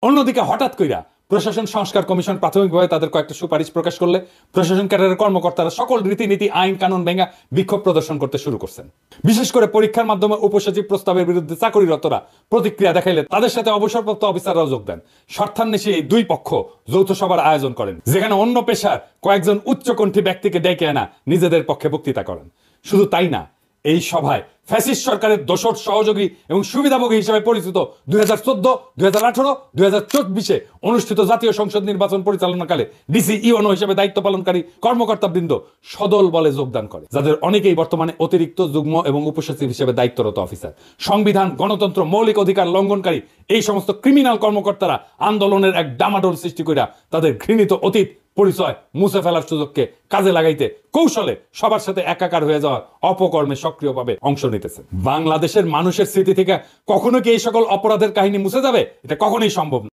অন্যদিকে হঠাৎ কইরা প্রশাসন সংস্কার কমিশন প্রাথমিকভাবে তাদের কয়েকটা সুপারিশ প্রকাশ করলে প্রশাসন ক্যাডারের কর্মকর্তারা সকল রীতিনীতি আইন কানুন ভেঙা বিক্ষোভ প্রদর্শন করতে শুরু করছেন। বিশেষ করে পরীক্ষার মাধ্যমে উপসচিব প্রস্তাবের বিরুদ্ধে চাকরিরতরা প্রতিক্রিয়া দেখাইলে তাদের সাথে অবসরপ্রাপ্ত অফিসাররাও যোগ দেন। স্বার্থান্বেষী এই দুই পক্ষ যৌথ সভার আয়োজন করেন, যেখানে অন্য পেশার কয়েকজন উচ্চকণ্ঠী ব্যক্তিকে ডেকে আনা নিজেদের পক্ষে বক্তৃতা করেন। শুধু তাই না, এই সভায় ফ্যাসিস্ট সরকারের দোসর সহযোগী এবং সুবিধাভোগী হিসেবে পরিচিত 2014, 2018, 2024 অনুষ্ঠিত জাতীয় সংসদ নির্বাচন পরিচালনাকালে ডিসি ইউএনও হিসেবে দায়িত্ব পালনকারী কর্মকর্তাবৃন্দ সদল বলে যোগদান করে, যাদের অনেকেই বর্তমানে অতিরিক্ত যুগ্ম এবং উপসচিব হিসেবে দায়িত্বরত অফিসার। সংবিধান, গণতন্ত্র, মৌলিক অধিকার লঙ্ঘনকারী এই সমস্ত ক্রিমিনাল কর্মকর্তারা আন্দোলনের এক ডামাডোল সৃষ্টি কইরা তাদের ঘৃণিত অতীত পরিচয় মুছে ফেলার সুযোগকে কাজে লাগাইতে কৌশলে সবার সাথে একাকার হয়ে যাওয়ার অপকর্মে সক্রিয়ভাবে অংশ নিতেছে। বাংলাদেশের মানুষের স্মৃতি থেকে কখনো কি এই সকল অপরাধের কাহিনী মুছে যাবে? এটা কখনোই সম্ভব না।